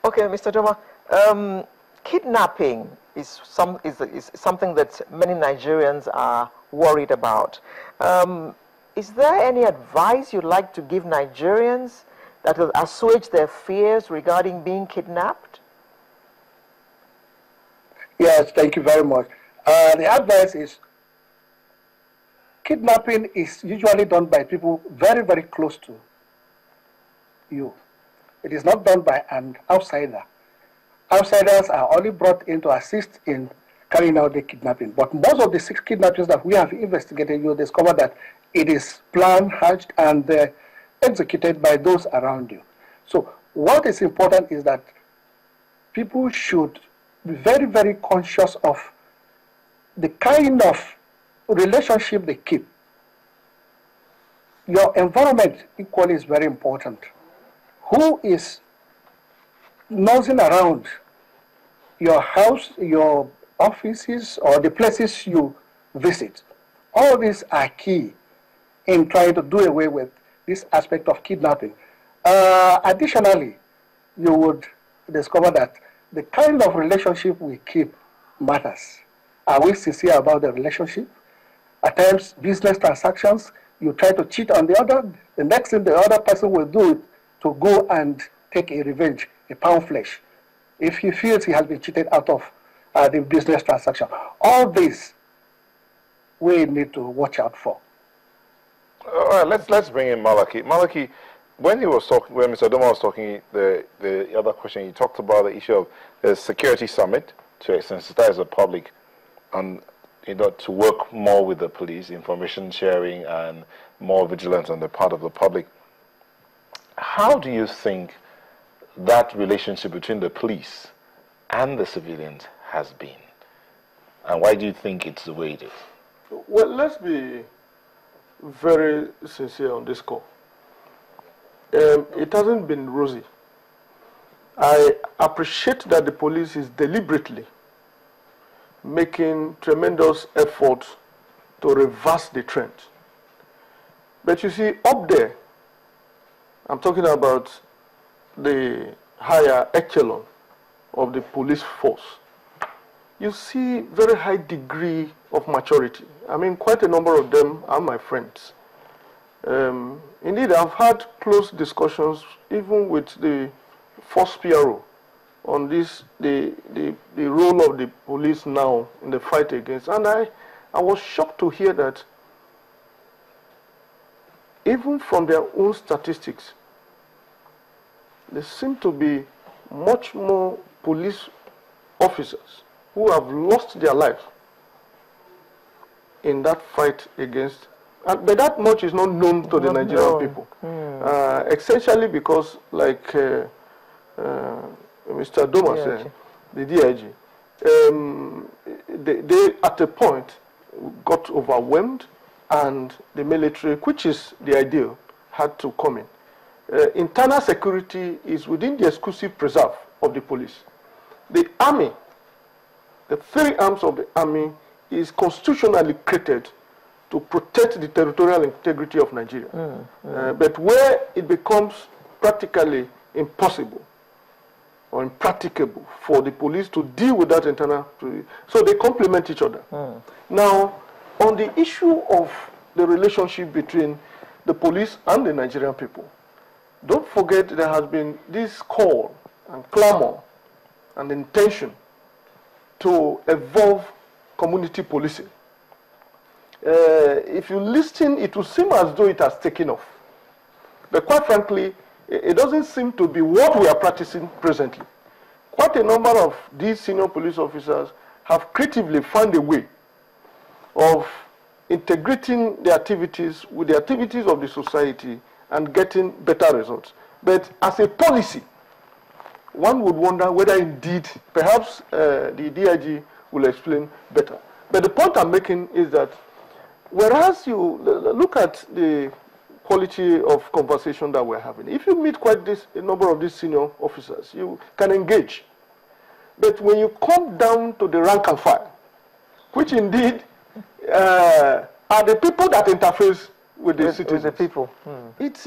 Okay, Mr. Doma, kidnapping is something that many Nigerians are worried about. Is there any advice you'd like to give Nigerians that will assuage their fears regarding being kidnapped? Yes, thank you very much. The advice is kidnapping is usually done by people very, very close to you. It is not done by an outsider. Outsiders are only brought in to assist in carrying out the kidnapping. But most of the 6 kidnappings that we have investigated, you discover that it is planned, hatched, and executed by those around you. So what is important is that people should be very, very conscious of the kind of relationship they keep. Your environment equally is very important. Who is nosing around your house, your offices, or the places you visit? All these are key in trying to do away with this aspect of kidnapping. Additionally, you would discover that the kind of relationship we keep matters. Are we sincere about the relationship? At times, business transactions, you try to cheat on the other. The next thing the other person will do is to go and take a revenge, a pound flesh, if he feels he has been cheated out of the business transaction. All this we need to watch out for. All right, let's bring in Malachy. Malachy, when Mr. Doma was talking, the other question, he talked about the issue of the security summit to sensitize the public on, to work more with the police, information sharing, and more vigilance on the part of the public. How do you think that relationship between the police and the civilians has been? And why do you think it's the way it is? Well, let's be very sincere on this call. It hasn't been rosy. I appreciate that the police is deliberately making tremendous efforts to reverse the trend. But you see, up there, I'm talking about the higher echelon of the police force, you see very high degree of maturity. I mean, quite a number of them are my friends. Indeed, I've had close discussions even with the first PRO on this, the role of the police now in the fight against. And I was shocked to hear that even from their own statistics, there seem to be much more police officers who have lost their lives in that fight against, but that much is not known to the Nigerian people. Essentially because, like Mr. Doma said, the DIG, they at a point got overwhelmed, and the military, which is the ideal, had to come in. Internal security is within the exclusive preserve of the police. The army, the 3 arms of the army, is constitutionally created to protect the territorial integrity of Nigeria. But where it becomes practically impossible or impracticable for the police to deal with that internal, so they complement each other. Now, on the issue of the relationship between the police and the Nigerian people, don't forget there has been this call and clamor and intention to evolve community policing. If you listen, it will seem as though it has taken off. But quite frankly, it doesn't seem to be what we are practicing presently. Quite a number of these senior police officers have creatively found a way of integrating the activities with the activities of the society and getting better results. But as a policy, one would wonder whether indeed, perhaps the DIG will explain better. But the point I'm making is that whereas you look at the quality of conversation that we're having, if you meet quite a number of these senior officers, you can engage. But when you come down to the rank and file, which indeed are the people that interface with the citizens, with the people, it's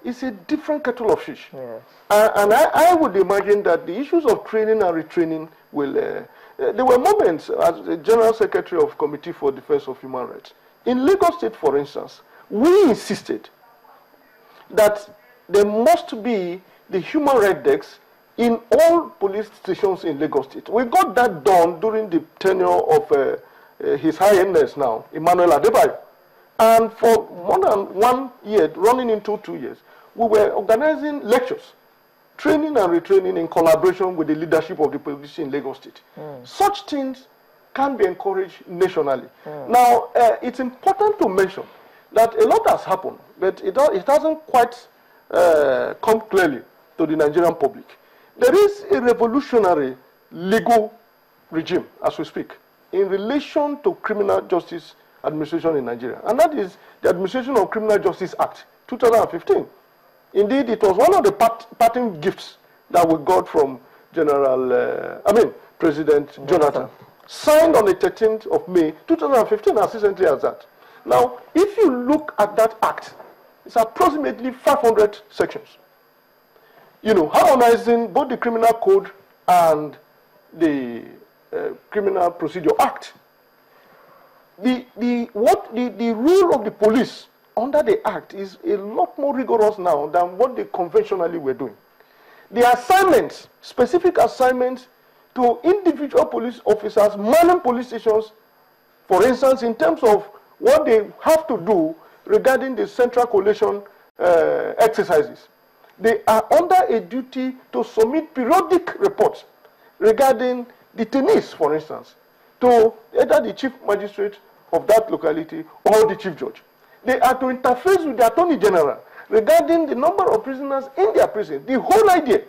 is a different kettle of fish. Yes. And I would imagine that the issues of training and retraining will... there were moments as the General Secretary of Committee for Defense of Human Rights. In Lagos State, for instance, we insisted that there must be the human rights decks in all police stations in Lagos State. We got that done during the tenure of His Highness now, Emmanuel Adebayo. And for more than 1 year, running into 2 years, we were organizing lectures, training and retraining in collaboration with the leadership of the police in Lagos State. Such things can be encouraged nationally. Now, it's important to mention that a lot has happened, but it hasn't quite come clearly to the Nigerian public. There is a revolutionary legal regime, as we speak, in relation to criminal justice administration in Nigeria, and that is the Administration of Criminal Justice Act 2015. Indeed, it was one of the parting gifts that we got from President Jonathan, signed on the 13th of May 2015, as recently as that. Now, if you look at that act, it's approximately 500 sections. You know, harmonizing both the Criminal Code and the Criminal Procedure Act. The rule of the police under the Act is a lot more rigorous now than what they conventionally were doing. The assignments, specific assignments to individual police officers manning police stations, for instance, in terms of what they have to do regarding the central collation exercises. They are under a duty to submit periodic reports regarding detainees, for instance, to either the chief magistrate of that locality or the chief judge. They are to interface with the Attorney General regarding the number of prisoners in their prison. The whole idea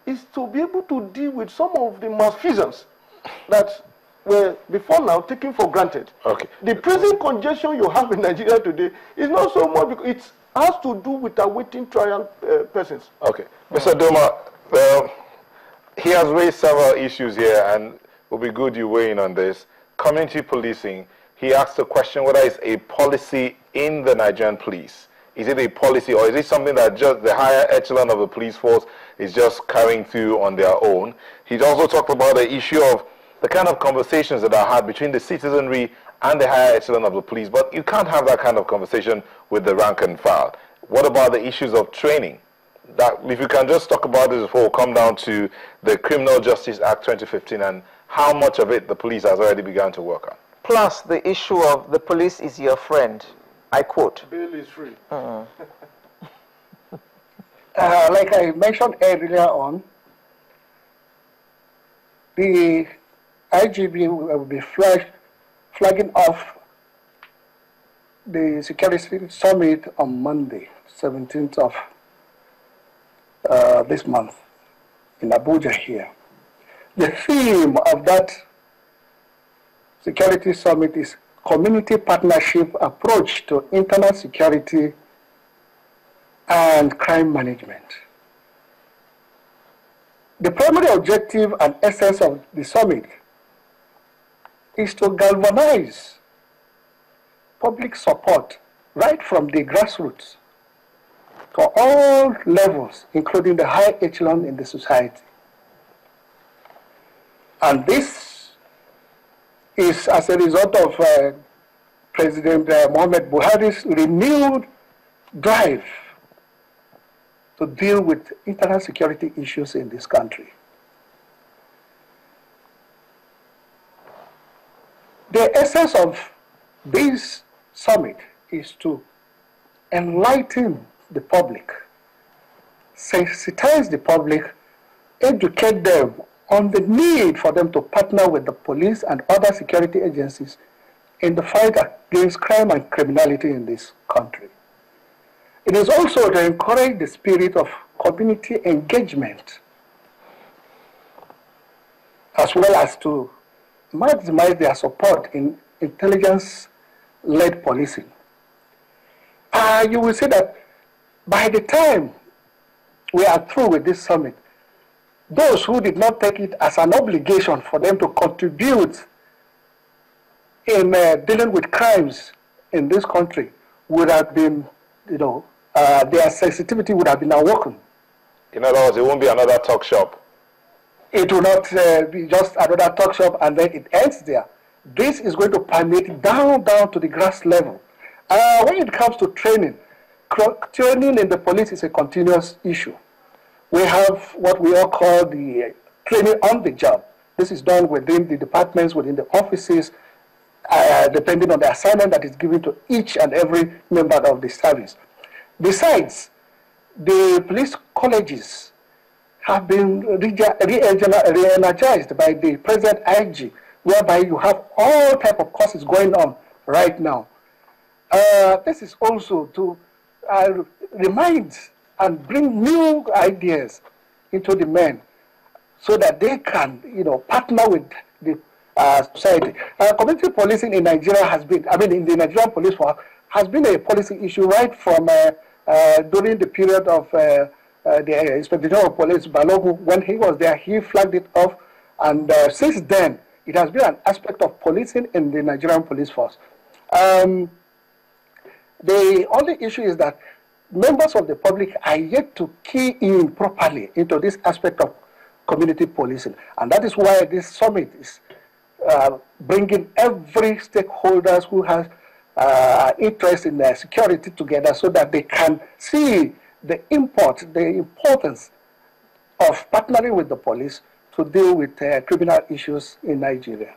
is to be able to deal with some of the malfeasance that were before now taken for granted. Okay. The prison congestion you have in Nigeria today is not so much because it has to do with awaiting trial persons. Okay. Mr. Doma, he has raised several issues here, and it will be good you weigh in on this. Community policing, he asked the question whether it's a policy in the Nigerian police. Is it a policy, or is it something that just the higher echelon of the police force is just carrying through on their own? He's also talked about the issue of the kind of conversations that are had between the citizenry and the higher echelon of the police, but you can't have that kind of conversation with the rank and file. What about the issues of training? That, if you can just talk about this before we come down to the Criminal Justice Act 2015 and how much of it the police has already begun to work on. Plus the issue of the police is your friend. I quote. Bail is free. Like I mentioned earlier on, the IGB will be flagging off the Security Summit on Monday, 17th of this month in Abuja here. The theme of that Security Summit is Community Partnership Approach to Internal Security and Crime Management. The primary objective and essence of the summit is to galvanize public support right from the grassroots to all levels, including the high echelon in the society. And this is as a result of President Mohamed Buhari's renewed drive to deal with internal security issues in this country. The essence of this summit is to enlighten the public, sensitize the public, educate them on the need for them to partner with the police and other security agencies in the fight against crime and criminality in this country. It is also to encourage the spirit of community engagement, as well as to maximize their support in intelligence-led policing. You will see that by the time we are through with this summit, those who did not take it as an obligation for them to contribute in dealing with crimes in this country would have been their sensitivity would have been awoken. In other words, it won't be another talk shop. It will not be just another talk shop and then it ends there. This is going to permeate down to the grass level. When it comes to training, training in the police is a continuous issue. We have what we all call the training on the job. This is done within the departments, within the offices, depending on the assignment that is given to each and every member of the service. Besides, the police colleges have been re-energized by the present IG, whereby you have all type of courses going on right now. This is also to remind and bring new ideas into the men so that they can, partner with the society. Community policing in Nigeria has been, in the Nigerian police force, has been a policy issue right from during the period of the Inspector General of Police, Balogu. When he was there, he flagged it off, and since then, it has been an aspect of policing in the Nigerian police force. The only issue is that members of the public are yet to key in properly into this aspect of community policing, and that is why this summit is bringing every stakeholders who has interest in their security together so that they can see the importance of partnering with the police to deal with criminal issues in Nigeria.